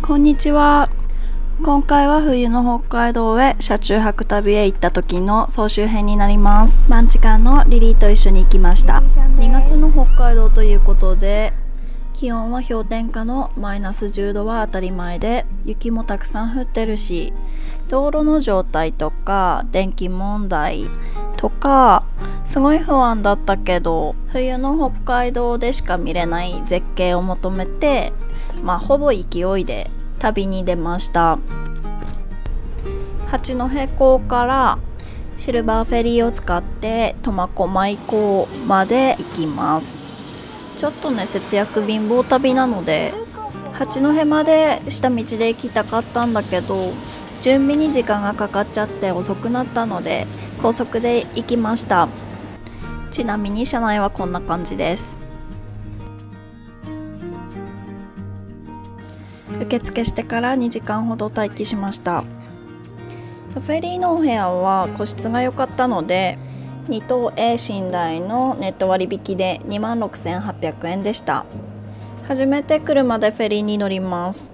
こんにちは。今回は冬の北海道へ車中泊旅へ行った時の総集編になります。マンチカンのリリーと一緒に行きました。2月の北海道ということで、気温は氷点下のマイナス10度は当たり前で、雪もたくさん降ってるし、道路の状態とか電気問題とかすごい不安だったけど、冬の北海道でしか見れない絶景を求めて、ほぼ勢いで旅に出ました。八戸港からシルバーフェリーを使って苫小牧港まで行きます。ちょっとね、節約貧乏旅なので八戸まで下道で行きたかったんだけど、準備に時間がかかっちゃって遅くなったので高速で行きました。ちなみに車内はこんな感じです。受付してから2時間ほど待機しました。フェリーのお部屋は個室が良かったので、2等 A 寝台のネット割引で26,800円でした。初めて車でフェリーに乗ります。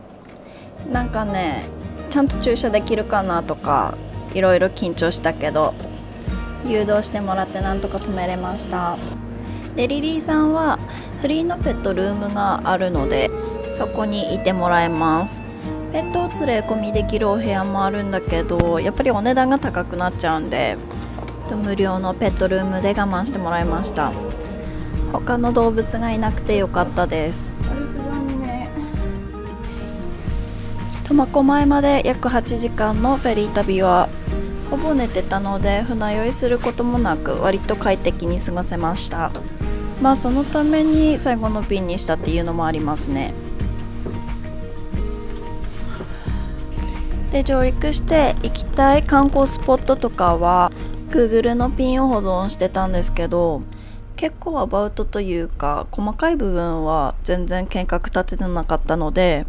なんかね、ちゃんと駐車できるかなとかいろいろ緊張したけど、誘導してもらってなんとか止めれました。で、リリーさんはフリーのペットルームがあるのでそこにいてもらえます。ペットを連れ込みできるお部屋もあるんだけど、やっぱりお値段が高くなっちゃうんで、無料のペットルームで我慢してもらいました。他の動物がいなくてよかったです。苫小牧まで約8時間のフェリー旅はほぼ寝てたので、船酔いすることもなく割と快適に過ごせました。そのために最後の便にしたっていうのもありますね。で、上陸して行きたい観光スポットとかは Google のピンを保存してたんですけど、結構アバウトというか細かい部分は全然計画立ててなかったので、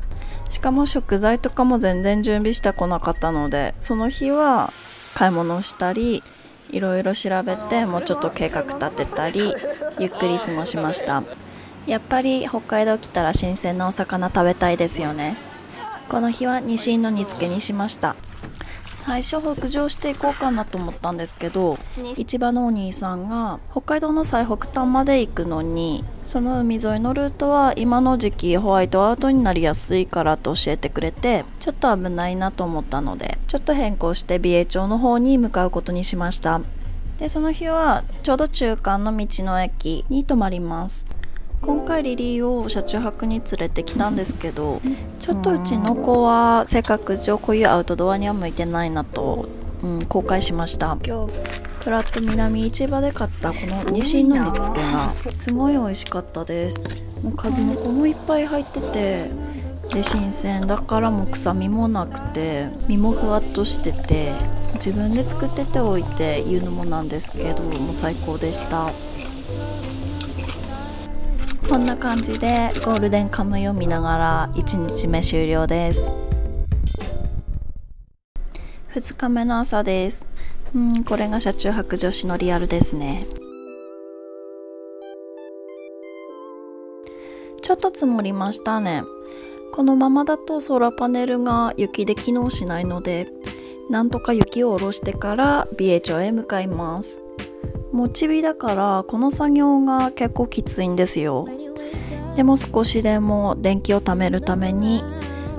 しかも食材とかも全然準備してこなかったので、その日は買い物をしたりいろいろ調べて、もうちょっと計画立てたりゆっくり過ごしました。やっぱり北海道来たら新鮮なお魚食べたいですよね。この日はニシンの煮付けにしました。最初北上していこうかなと思ったんですけど、市場のお兄さんが北海道の最北端まで行くのに、その海沿いのルートは今の時期ホワイトアウトになりやすいからと教えてくれて、ちょっと危ないなと思ったのでちょっと変更して美瑛町の方に向かうことにしました。で、その日はちょうど中間の道の駅に泊まります。今回リリーを車中泊に連れてきたんですけど、ちょっとうちの子は性格上こういうアウトドアには向いてないなと、後悔しました。今日フラット南市場で買ったこのニシンの煮付けがすごい美味しかったです。もう数の子もいっぱい入ってて、で新鮮だからもう臭みもなくて身もふわっとしてて、自分で作ってておいて言うのもなんですけど、もう最高でした。こんな感じでゴールデンカムイを見ながら1日目終了です。2日目の朝です。これが車中泊女子のリアルですね。ちょっと積もりましたね。このままだとソーラーパネルが雪で機能しないので、なんとか雪を下ろしてから美瑛町へ向かいます。もち火だからこの作業が結構きついんですよ。でも少しでも電気を貯めるために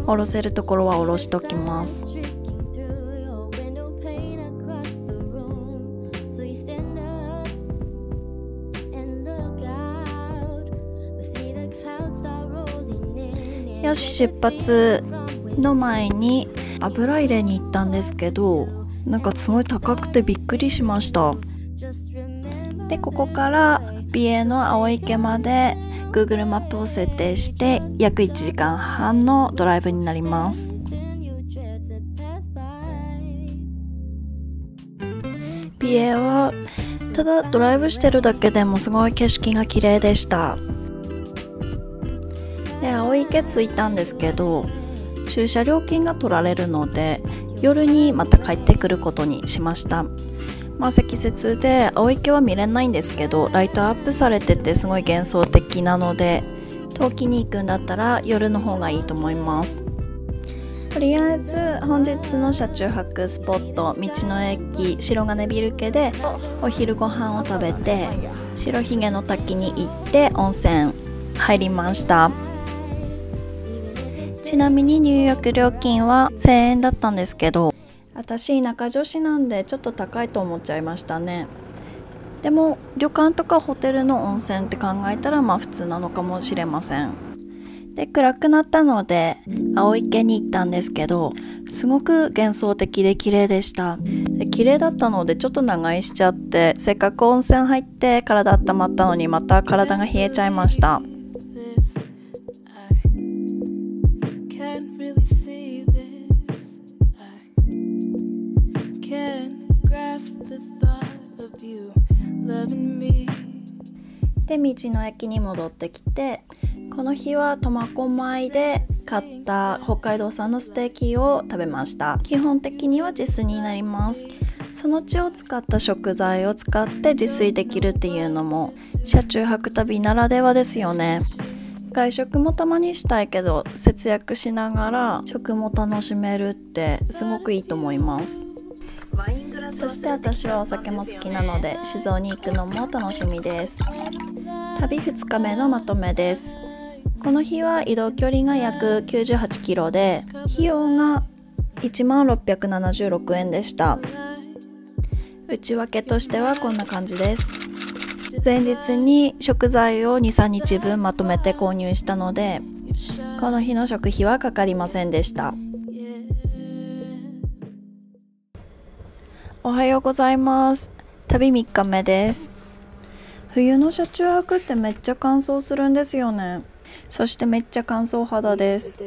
下ろせるところは下ろしときます。よし、出発の前に油入れに行ったんですけど、なんかすごい高くてびっくりしました。で、ここから美瑛の青池まで Google マップを設定して約1時間半のドライブになります。美瑛はただドライブしてるだけでもすごい景色が綺麗でした。で、青池着いたんですけど、駐車料金が取られるので夜にまた帰ってくることにしました。積雪で青池は見れないんですけど、ライトアップされててすごい幻想的なので、冬季に行くんだったら夜の方がいいと思います。とりあえず本日の車中泊スポット、道の駅白金ビル家でお昼ご飯を食べて、白ひげの滝に行って温泉入りました。ちなみに入浴料金は1000円だったんですけど、私田舎女子なんでちょっと高いと思っちゃいましたね。でも旅館とかホテルの温泉って考えたら普通なのかもしれません。で、暗くなったので青池に行ったんですけど、すごく幻想的で綺麗でした。で、綺麗だったのでちょっと長居しちゃって、せっかく温泉入って体温まったのにまた体が冷えちゃいました。で、道の駅に戻ってきて、この日は苫小牧で買った北海道産のステーキを食べました。基本的には自炊になります。その地を使った食材を使って自炊できるっていうのも車中泊旅ならではですよね。外食もたまにしたいけど節約しながら食も楽しめるってすごくいいと思います。そして私はお酒も好きなので酒造に行くのも楽しみです。旅2日目のまとめです。この日は移動距離が約98キロで、費用が1676円でした。内訳としてはこんな感じです。前日に食材を 2,3 日分まとめて購入したので、この日の食費はかかりませんでした。おはようございます。旅3日目です。冬の車中泊ってめっちゃ乾燥するんですよね。そしてめっちゃ乾燥肌です。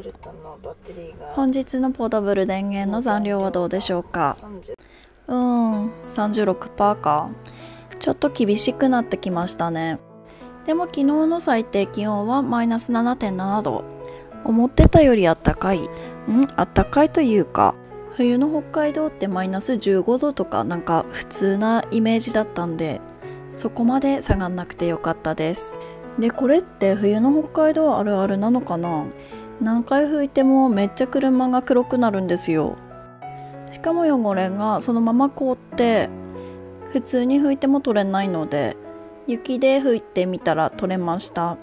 本日のポータブル電源の残量はどうでしょうか。36% か。ちょっと厳しくなってきましたね。でも昨日の最低気温はマイナス 7.7 度。思ってたよりあったかい。あったかいというか、冬の北海道ってマイナス15度とかなんか普通なイメージだったんで、そこまで下がんなくてよかったです。で、これって冬の北海道あるあるなのかな。何回拭いてもめっちゃ車が黒くなるんですよ。しかも汚れがそのまま凍って普通に拭いても取れないので、雪で拭いてみたら取れました。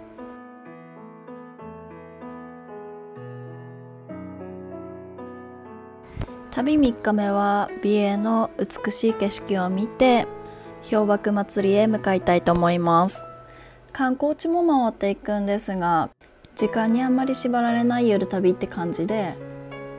旅3日目は美瑛の美しい景色を見て氷瀑祭りへ向かいたいと思います。観光地も回っていくんですが、時間にあんまり縛られない夜旅って感じで、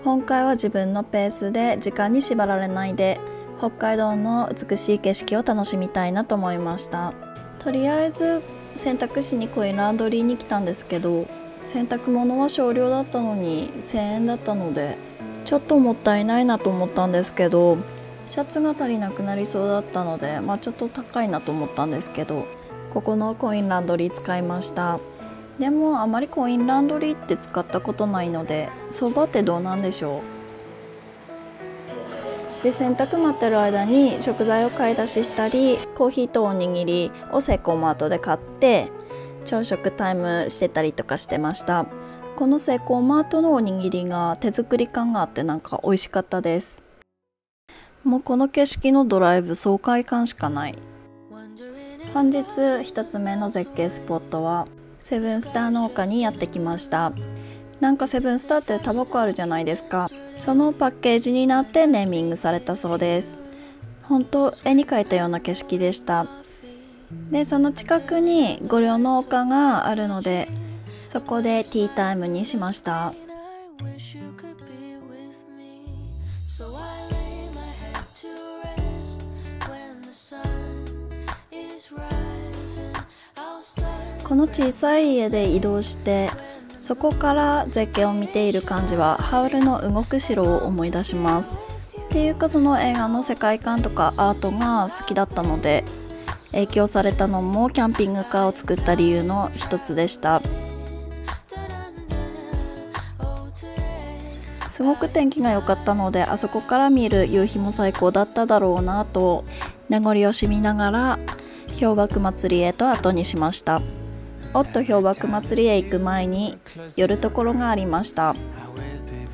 今回は自分のペースで時間に縛られないで北海道の美しい景色を楽しみたいなと思いました。とりあえず洗濯しにコインランドリーに来たんですけど、洗濯物は少量だったのに1000円だったのでちょっともったいないなと思ったんですけど、シャツが足りなくなりそうだったのでちょっと高いなと思ったんですけど、ここのコインランドリー使いました。でもあまりコインランドリーって使ったことないので相場ってどうなんでしょう。で、洗濯待ってる間に食材を買い出ししたり、コーヒーとおにぎりをセイコーマートで買って朝食タイムしてたりとかしてました。このセイコーマートのおにぎりが手作り感があってなんか美味しかったです。もうこの景色のドライブ爽快感しかない。本日1つ目の絶景スポットはセブンスター農家にやってきました。なんかセブンスターってタバコあるじゃないですか。そのパッケージになってネーミングされたそうです。本当絵に描いたような景色でした。で、その近くに御寮農家があるので、そこでティータイムにしました。この小さい家で移動してそこから絶景を見ている感じはハウルの動く城を思い出します。っていうか、その映画の世界観とかアートが好きだったので影響されたのもキャンピングカーを作った理由の一つでした。すごく天気が良かったので、あそこから見る夕日も最高だっただろうなと名残惜しみながら氷瀑祭りへと後にしました。氷瀑祭りへ行く前に寄るところがありました。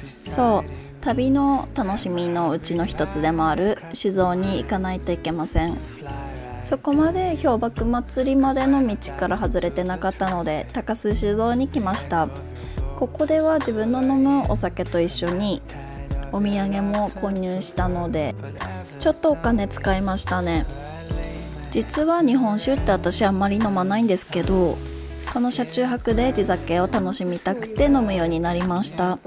そう、旅の楽しみのうちの一つでもある酒造に行かないといけません。そこまで氷瀑祭りまでの道から外れてなかったので、高須酒造に来ました。ここでは自分の飲むお酒と一緒にお土産も購入したので、ちょっとお金使いましたね。実は日本酒って私あんまり飲まないんですけど、この車中泊で地酒を楽しみたくて飲むようになりました。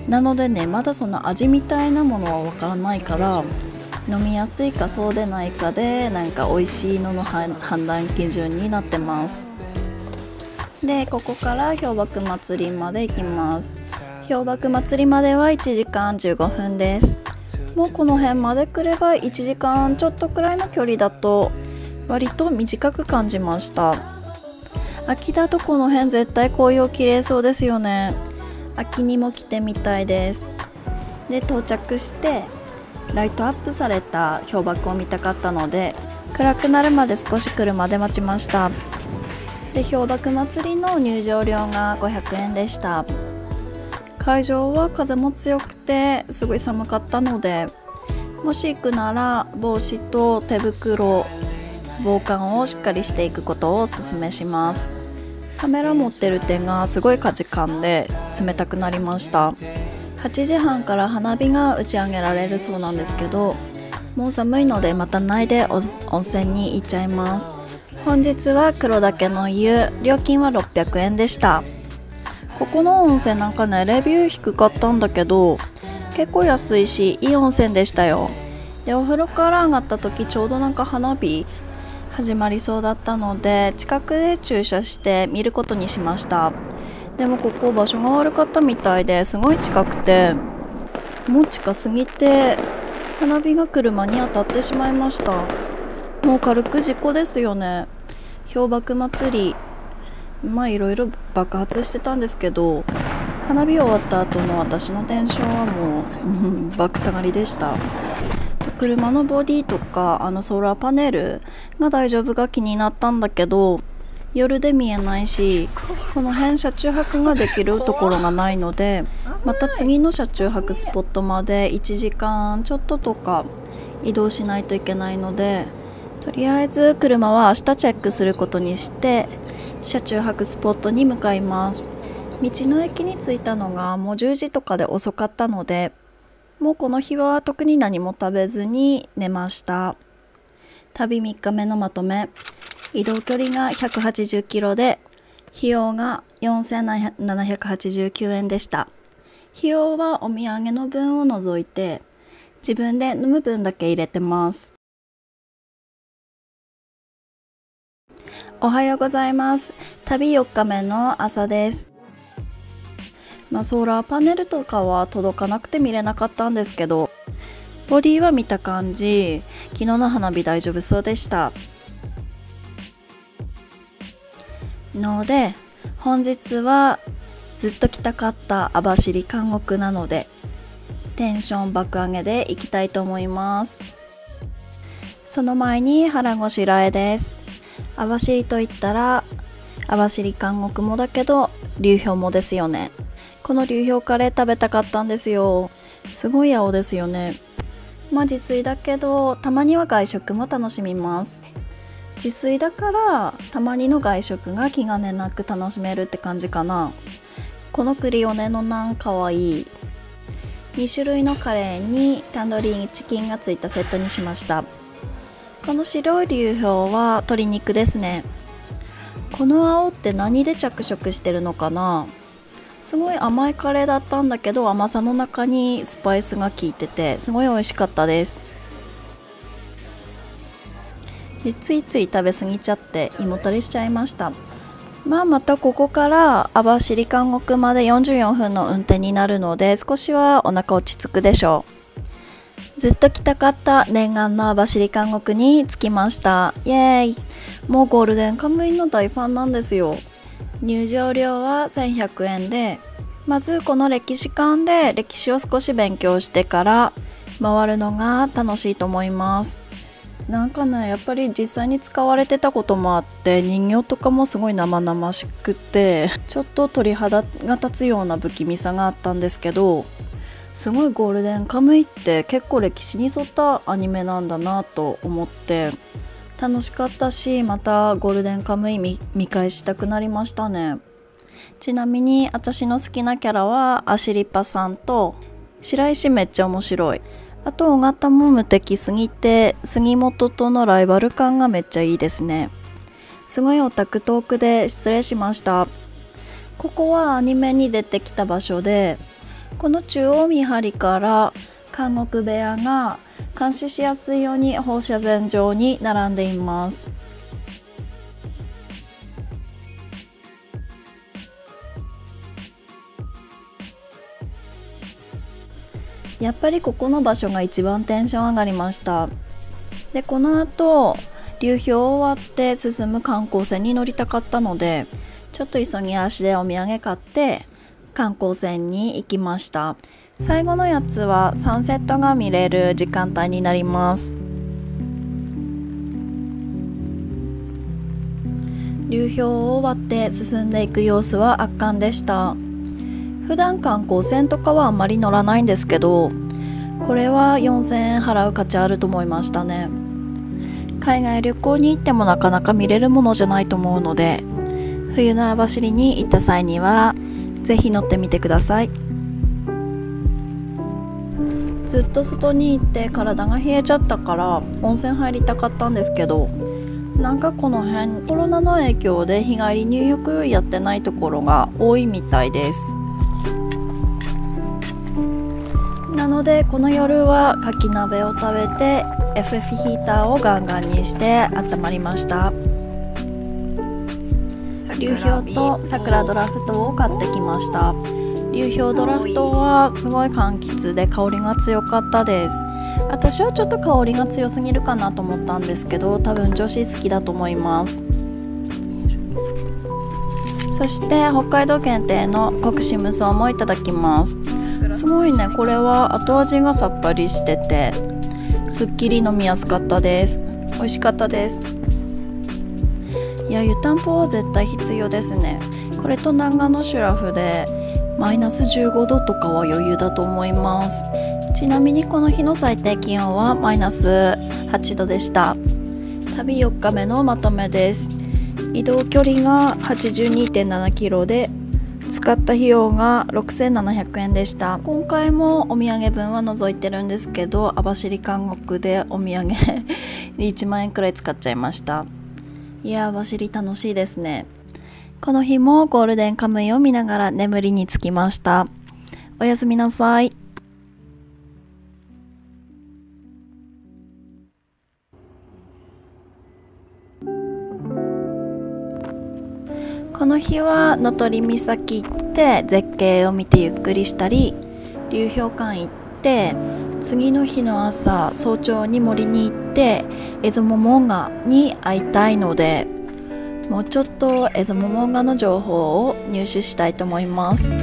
なのでね、まだその味みたいなものはわからないから、飲みやすいかそうでないかでなんか美味しいのの判断基準になってます。で、ここから氷瀑祭りまで行きます。氷瀑祭りまでは1時間15分です。もうこの辺まで来れば1時間ちょっとくらいの距離だと割と短く感じました。秋だとこの辺絶対紅葉綺麗そうですよね。秋にも来てみたいです。で、到着してライトアップされた氷瀑を見たかったので、暗くなるまで少し車で待ちました。で、氷瀑祭りの入場料が500円でした。会場は風も強くてすごい寒かったので、もし行くなら帽子と手袋、防寒をしっかりしていくことをおすすめします。カメラ持ってる点がすごいかじかんで冷たくなりました。8時半から花火が打ち上げられるそうなんですけど、もう寒いのでまたないで温泉に行っちゃいます。本日は黒岳の湯、料金は600円でした。ここの温泉なんかね、レビュー低かったんだけど結構安いしいい温泉でしたよ。で、お風呂から上がった時ちょうどなんか花火始まりそうだったので、近くで駐車して見ることにしました。でもここ場所が悪かったみたいですごい近くて、もう近すぎて花火が車に当たってしまいました。もう軽く事故ですよね。氷瀑祭り、いろいろ爆発してたんですけど、花火終わった後の私のテンションはもう爆下がりでした。車のボディとかソーラーパネルが大丈夫が気になったんだけど、夜で見えないし、この辺車中泊ができるところがないので、また次の車中泊スポットまで1時間ちょっととか移動しないといけないので、とりあえず車は明日チェックすることにして車中泊スポットに向かいます。道の駅に着いたのがもう10時とかで遅かったので、もうこの日は特に何も食べずに寝ました。旅3日目のまとめ。移動距離が180キロで、費用が4789円でした。費用はお土産の分を除いて、自分で飲む分だけ入れてます。おはようございます。旅4日目の朝です。ソーラーパネルとかは届かなくて見れなかったんですけど、ボディは見た感じ、昨日の花火大丈夫そうでしたので、本日はずっと来たかった網走監獄なのでテンション爆上げでいきたいと思います。その前に腹ごしらえです。網走といったら網走監獄もだけど流氷もですよね。この流氷カレー食べたかったんですよ。すごい青ですよね。自炊だけどたまには外食も楽しみます。自炊だからたまにの外食が気兼ねなく楽しめるって感じかな。このクリオネのナンかわいい。2種類のカレーにタンドリーチキンがついたセットにしました。この白い流氷は鶏肉ですね。この青って何で着色してるのかな。すごい甘いカレーだったんだけど、甘さの中にスパイスが効いててすごい美味しかったです。で、ついつい食べ過ぎちゃって胃もたれしちゃいました。またここから網走監獄まで44分の運転になるので、少しはお腹落ち着くでしょう。ずっと来たかった念願の網走監獄に着きました。イエーイ。もうゴールデンカムイの大ファンなんですよ。入場料は1100円で、まずこの歴史館で歴史を少し勉強してから回るのが楽しいと思います。なんかね、やっぱり実際に使われてたこともあって、人形とかもすごい生々しくてちょっと鳥肌が立つような不気味さがあったんですけど、すごいゴールデンカムイって結構歴史に沿ったアニメなんだなと思って楽しかったし、またゴールデンカムイ見返したくなりましたね。ちなみに私の好きなキャラはアシリパさんと白石めっちゃ面白い。あと尾形も無敵すぎて杉本とのライバル感がめっちゃいいですね。すごいオタクトークで失礼しました。ここはアニメに出てきた場所で、この中央見張りから監獄部屋が監視しやすいように放射線上に並んでいます。やっぱりここの場所が一番テンション上がりました。でこの後流氷終わって進む観光船に乗りたかったので、ちょっと急ぎ足でお土産買って観光船に行きました。最後のやつはサンセットが見れる時間帯になります。流氷を終わって進んでいく様子は圧巻でした。普段観光船とかはあんまり乗らないんですけど、これは4000円払う価値あると思いましたね。海外旅行に行ってもなかなか見れるものじゃないと思うので、冬の網走に行った際にはぜひ乗ってみてください。ずっと外に行って体が冷えちゃったから温泉入りたかったんですけど、なんかこの辺コロナの影響で日帰り入浴やってないところが多いみたいです。なのでこの夜はかき鍋を食べて FF ヒーターをガンガンにして温まりました。流氷と桜ドラフトを買ってきました。流氷ドラフトはすごい柑橘で香りが強かったです。私はちょっと香りが強すぎるかなと思ったんですけど、多分女子好きだと思います。そして北海道限定の国士無双もいただきます。すごいね、これは後味がさっぱりしててすっきり飲みやすかったです。美味しかったです。いや、湯たんぽは絶対必要ですね。これと長野シュラフでマイナス15度とかは余裕だと思います。ちなみにこの日の最低気温はマイナス8度でした。旅4日目のまとめです。移動距離が 82.7 キロで使った費用が6700円でした。今回もお土産分は除いてるんですけど、網走監獄でお土産1万円くらい使っちゃいました。いや、網走楽しいですね。この日もゴールデンカムイを見ながら眠りにつきました。おやすみなさい。この日はのとり岬行って絶景を見てゆっくりしたり、流氷館行って次の日の朝早朝に森に行ってエゾモモンガに会いたいので、もうちょっとエゾモモンガの情報を入手したいと思います。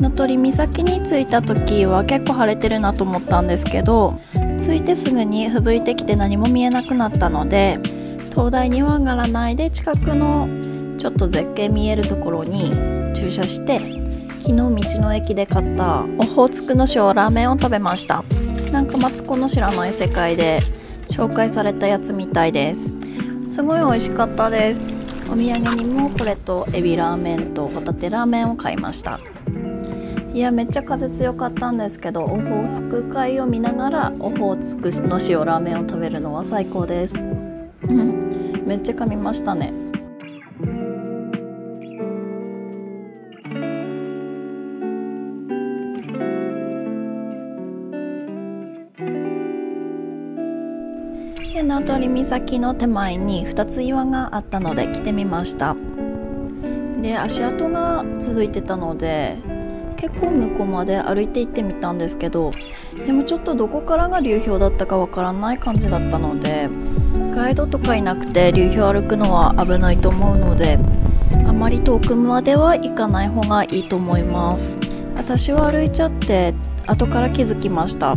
のとり岬に着いた時は結構晴れてるなと思ったんですけど、着いてすぐに吹雪いてきて何も見えなくなったので、灯台には上がらないで近くのちょっと絶景見えるところに駐車して、昨日道の駅で買ったオホーツクの塩ラーメンを食べました。なんかマツコの知らない世界で紹介されたやつみたいです。すごい美味しかったです。お土産にもこれとエビラーメンとホタテラーメンを買いました。いや、めっちゃ風強かったんですけど、オホーツク海を見ながらオホーツクの塩ラーメンを食べるのは最高です。めっちゃ噛みましたね。で、名取岬の手前に2つ岩があったので来てみました。で、足跡が続いてたので結構向こうまで歩いて行ってみたんですけど、でもちょっとどこからが流氷だったかわからない感じだったので、ガイドとかいなくて流氷歩くのは危ないと思うので、あまり遠くまでは行かない方がいいと思います。私は歩いちゃって後から気づきました。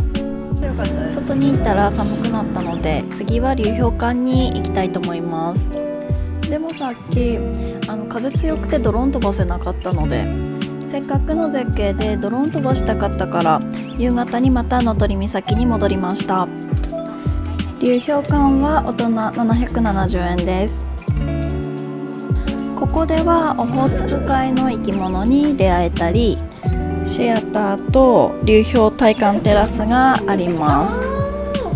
外に行ったら寒くなったので、次は流氷館に行きたいと思います。でもさっき風強くてドローン飛ばせなかったので、せっかくの絶景でドローン飛ばしたかったから夕方にまた能取岬に戻りました。流氷館は大人770円です。ここではオホーツク海の生き物に出会えたり、シアターと流氷体感テラスがあります。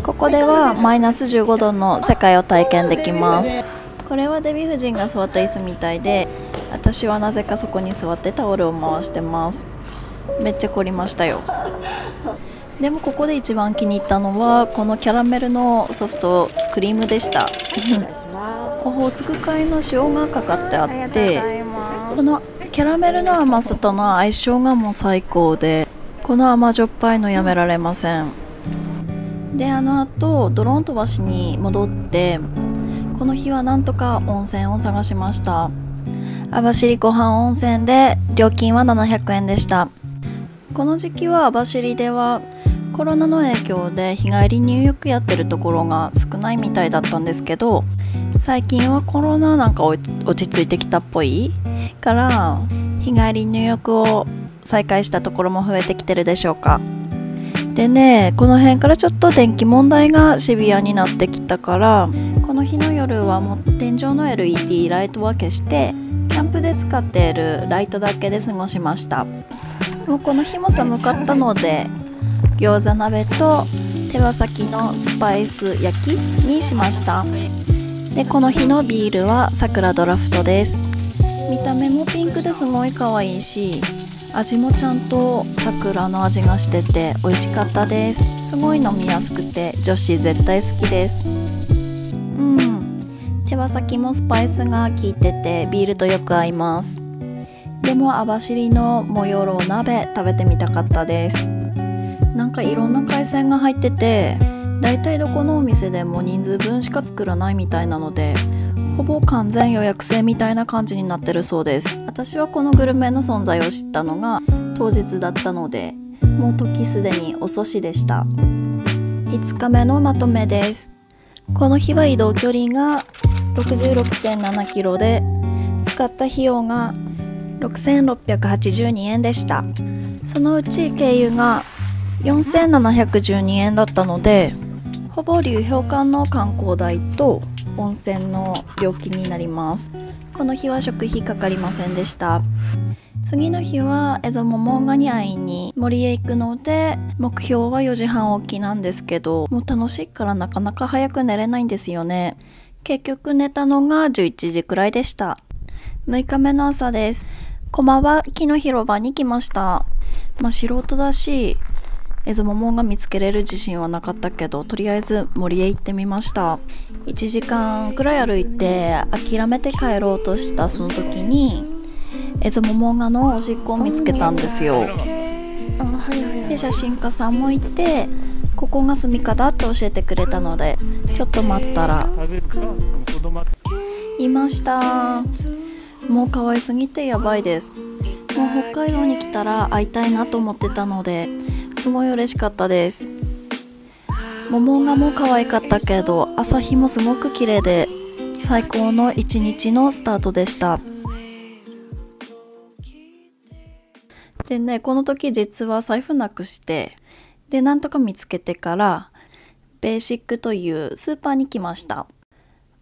ここではマイナス15度の世界を体験できます。これはデヴィ夫人が座った椅子みたいで、私はなぜかそこに座ってタオルを回してます。めっちゃ凝りましたよ。でもここで一番気に入ったのはこのキャラメルのソフトクリームでしたオホーツク海の塩がかかってあって、このキャラメルの甘さとの相性がもう最高で、この甘じょっぱいのやめられません。であの後ドローン飛ばしに戻って、この日はなんとか温泉を探しました。網走湖畔温泉で料金は700円でした。この時期は網走ではコロナの影響で日帰り入浴やってるところが少ないみたいだったんですけど、最近はコロナなんか落ち着いてきたっぽいから日帰り入浴を再開したところも増えてきてるでしょうか。でね、この辺からちょっと電気問題がシビアになってきたから、この日の夜はもう天井の LED ライトは消してキャンプで使っているライトだけで過ごしました。もうこの日も寒かったので餃子鍋と手羽先のスパイス焼きにしました。でこの日のビールは桜ドラフトです。見た目もピンクですごい可愛いし、味もちゃんと桜の味がしてて美味しかったです。すごい飲みやすくて女子絶対好きです。手羽先もスパイスが効いててビールとよく合います。でも網走のモヨロ鍋食べてみたかったです。なんかいろんな海鮮が入ってて、だいたいどこのお店でも人数分しか作らないみたいなので、ほぼ完全予約制みたいな感じになってるそうです。私はこのグルメの存在を知ったのが当日だったので、もう時すでに遅しでした。5日目のまとめです。この日は移動距離が 66.7 キロで、使った費用が6682円でした。そのうち経由が4712円だったので、ほぼ流氷館の観光代と温泉の料金になります。この日は食費かかりませんでした。次の日はエゾモモンガに会いに森へ行くので、目標は4時半起きなんですけど、もう楽しいからなかなか早く寝れないんですよね。結局寝たのが11時くらいでした。6日目の朝です。駒場木の広場に来ました。素人だしエゾモモンが見つけれる自信はなかったけど、とりあえず森へ行ってみました。1時間くらい歩いて諦めて帰ろうとしたその時にエゾモモンガのおしっこを見つけたんですよ。で写真家さんもいて、ここが住みかだって教えてくれたので、ちょっと待ったらいました。もう可愛すぎてやばいです。もう北海道に来たら会いたいなと思ってたので、すごい嬉しかったです。モモンガも可愛かったけど、朝日もすごく綺麗で最高の一日のスタートでした。でね、この時実は財布なくして、でなんとか見つけてからベーシックというスーパーに来ました。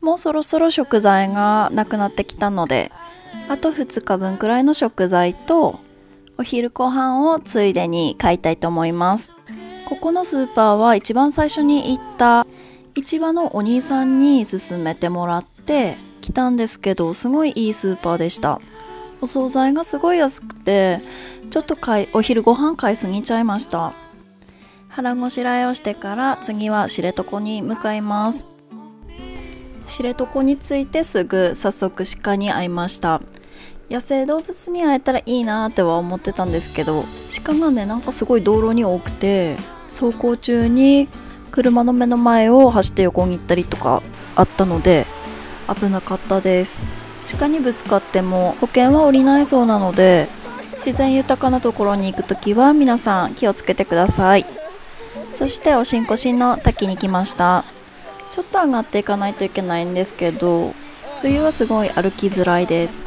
もうそろそろ食材がなくなってきたので、あと2日分くらいの食材とお昼ご飯をついでに買いたいと思います。ここのスーパーは一番最初に行った市場のお兄さんに勧めてもらって来たんですけど、すごいいいスーパーでした。お惣菜がすごい安くて、ちょっとお昼ご飯買いすぎちゃいました。腹ごしらえをしてから次は知床に向かいます。知床に着いてすぐ早速鹿に会いました。野生動物に会えたらいいなっては思ってたんですけど、鹿がねなんかすごい道路に多くて、走行中に車の目の前を走って横に行ったりとかあったので危なかったです。鹿にぶつかっても保険は下りないそうなので、自然豊かなところに行くときは皆さん気をつけてください。そしておしんこしんの滝に来ました。ちょっと上がっていかないといけないんですけど、冬はすごい歩きづらいです。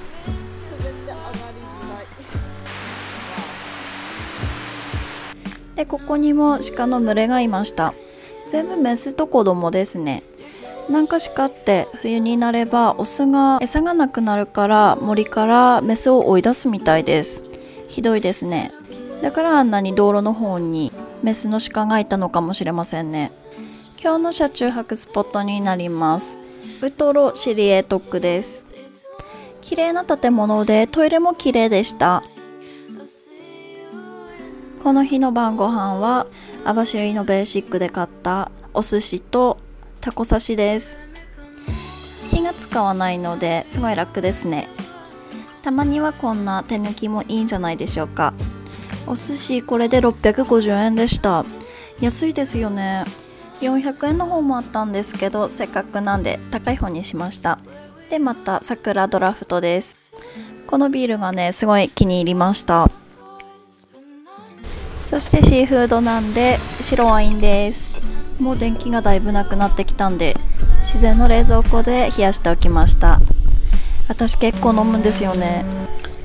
でここにも鹿の群れがいました。全部メスと子供ですね。なんか鹿って冬になればオスが餌がなくなるから森からメスを追い出すみたいです。ひどいですね。だからあんなに道路の方にメスの鹿がいたのかもしれませんね。今日の車中泊スポットになります。ウトロシリエトックです。綺麗な建物でトイレも綺麗でした。この日の晩ご飯は網走のベーシックで買ったお寿司とタコ刺しです。火が使わないのですごい楽ですね。たまにはこんな手抜きもいいんじゃないでしょうか。お寿司これで650円でした。安いですよね。400円の方もあったんですけど、せっかくなんで高い方にしました。でまた桜ドラフトです。このビールがねすごい気に入りました。そしてシーフードなんで白ワインです。もう電気がだいぶなくなってきたんで自然の冷蔵庫で冷やしておきました。私結構飲むんですよね。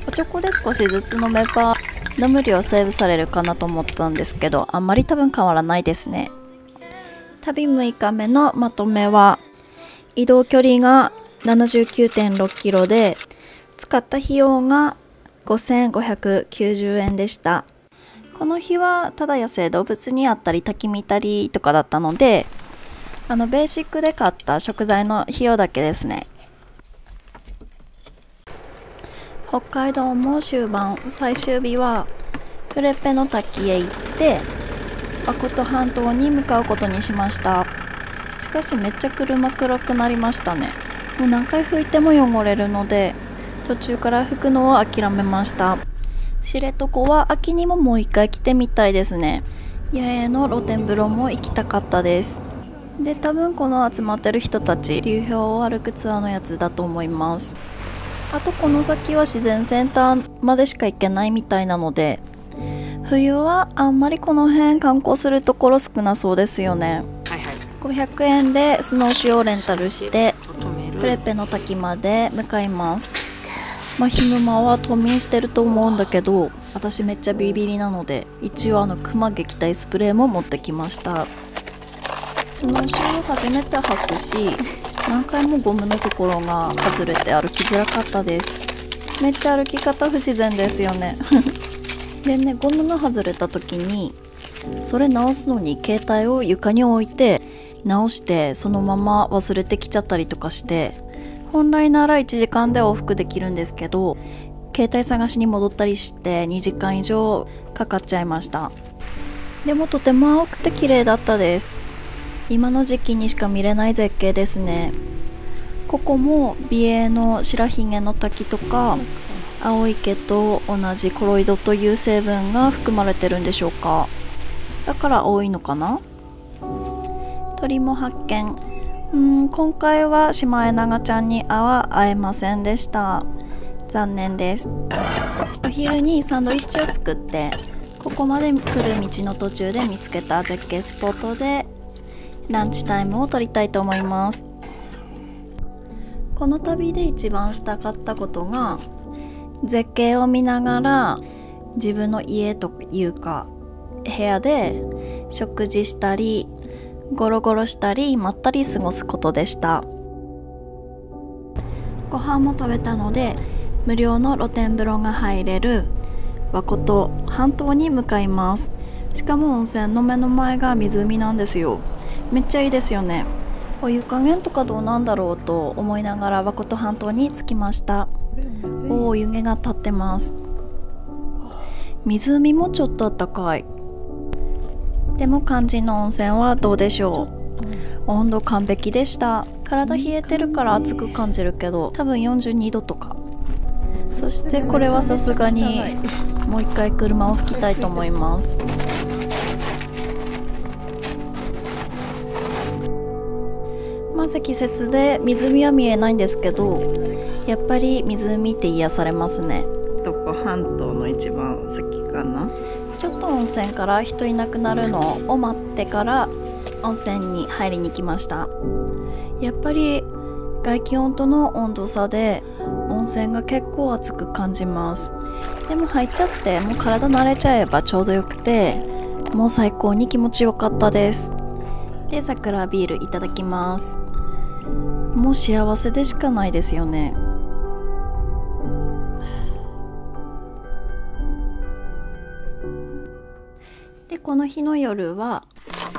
おちょこで少しずつ飲めば飲む量セーブされるかなと思ったんですけど、あんまり多分変わらないですね。旅6日目のまとめは、移動距離が 79.6 キロで使った費用が5590円でした。この日はただ野生動物にあったり焚き見たりとかだったので、ベーシックで買った食材の費用だけですね。北海道も終盤、最終日はプレペの滝へ行って阿琴半島に向かうことにしました。しかしめっちゃ車黒くなりましたね。もう何回拭いても汚れるので途中から拭くのを諦めました。知床は秋にももう一回来てみたいですね。野営の露天風呂も行きたかったです。で多分この集まってる人たち流氷を歩くツアーのやつだと思います。あとこの先は自然センターまでしか行けないみたいなので、冬はあんまりこの辺観光するところ少なそうですよね。500円でスノーシューをレンタルしてプレペの滝まで向かいます。ヒグマは冬眠してると思うんだけど、私めっちゃビビりなので一応クマ撃退スプレーも持ってきました。スノーシューを初めて履くし、何回もゴムのところが外れて歩きづらかったです。めっちゃ歩き方不自然ですよねでね、ゴムが外れた時にそれ直すのに携帯を床に置いて直してそのまま忘れてきちゃったりとかして、本来なら1時間で往復できるんですけど携帯探しに戻ったりして2時間以上かかっちゃいました。でもとても青くて綺麗だったです。今の時期にしか見れない絶景ですね。ここも美瑛の白ひげの滝とか青池と同じコロイドという成分が含まれてるんでしょうか。だから青いのかな。鳥も発見。今回はシマエナガちゃんには会えませんでした。残念です。お昼にサンドイッチを作ってここまで来る道の途中で見つけた絶景スポットでランチタイムを取りたいと思います。この旅で一番したかったことが絶景を見ながら自分の家というか部屋で食事したりゴロゴロしたりまったり過ごすことでした。ご飯も食べたので無料の露天風呂が入れる和琴半島に向かいます。しかも温泉の目の前が湖なんですよ。めっちゃいいですよね。お湯加減とかどうなんだろうと思いながら和琴半島に着きました。湯気が立ってます。湖もちょっとあったかい。でも肝心の温泉はどうでしょう。温度完璧でした。体冷えてるから暑く感じるけど多分42度とか。そしてこれはさすがにもう一回車を拭きたいと思います。積雪で湖は見えないんですけど、やっぱり湖って癒されますね。どこ半島の一番先かな。ちょっと温泉から人いなくなるのを待ってから温泉に入りに来ました。やっぱり外気温との温度差で温泉が結構熱く感じます。でも入っちゃってもう体慣れちゃえばちょうどよくて、もう最高に気持ちよかったです。で、桜ビールいただきます。もう幸せでしかないですよね。で、この日の夜は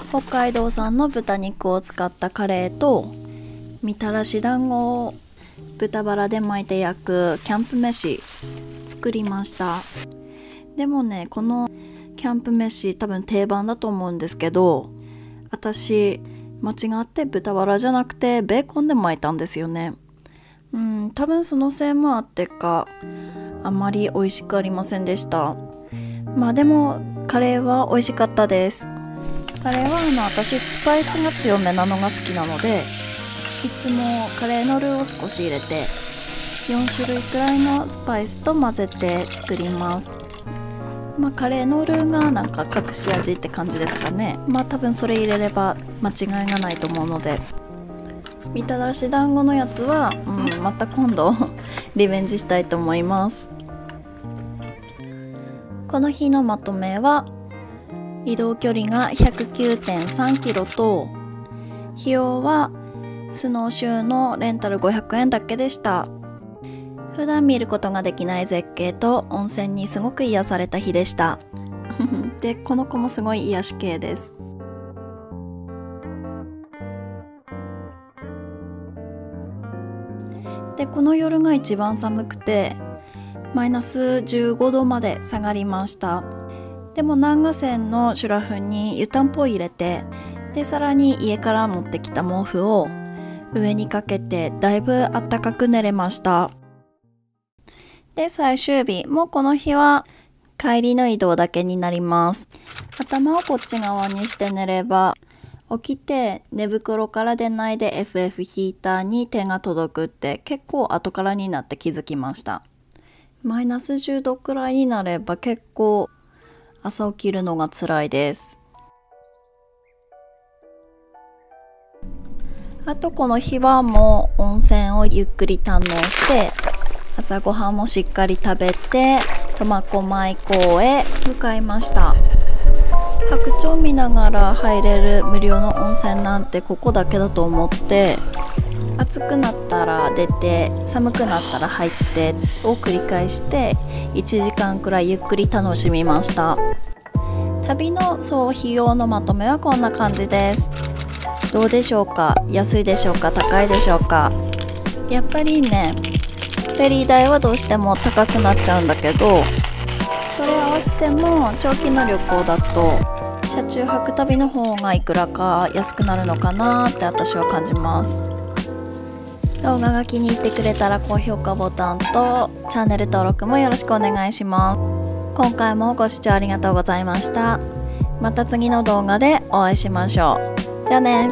北海道産の豚肉を使ったカレーとみたらし団子を豚バラで巻いて焼くキャンプ飯作りました。でもね、このキャンプ飯多分定番だと思うんですけど、私間違って豚バラじゃなくてベーコンで巻いたんですよね。多分そのせいもあってかあまり美味しくありませんでした。まあでもカレーは美味しかったです。カレーは私スパイスが強めなのが好きなので、いつもカレーのルーを少し入れて4種類くらいのスパイスと混ぜて作ります。カレーのルーがなんか隠し味って感じですかね。多分それ入れれば間違いがないと思うので、みたらし団子のやつは、また今度リベンジしたいと思います。この日のまとめは、移動距離が 109.3 キロと費用はスノーシューのレンタル500円だけでした。普段見ることができない絶景と温泉にすごく癒された日でしたで、この子もすごい癒し系です。で、この夜が一番寒くてマイナス15度まで下がりました。でも南河線のシュラフに湯たんぽを入れて、でさらに家から持ってきた毛布を上にかけてだいぶあったかく寝れました。で、最終日もこの日は帰りの移動だけになります。頭をこっち側にして寝れば起きて寝袋から出ないで FF ヒーターに手が届くって結構後からになって気づきました。マイナス10度くらいになれば結構朝起きるのが辛いです。あとこの日はもう温泉をゆっくり堪能して朝ごはんもしっかり食べて苫小牧港へ向かいました。白鳥見ながら入れる無料の温泉なんてここだけだと思って、暑くなったら出て寒くなったら入ってを繰り返して1時間くらいゆっくり楽しみました。旅の総費用のまとめはこんな感じです。どうでしょうか？安いでしょうか？高いでしょうか？やっぱりね、フェリー代はどうしても高くなっちゃうんだけど、それ合わせても長期の旅行だと車中泊旅の方がいくらか安くなるのかなって私は感じます。動画が気に入ってくれたら高評価ボタンとチャンネル登録もよろしくお願いします。今回もご視聴ありがとうございました。また次の動画でお会いしましょう。じゃあね。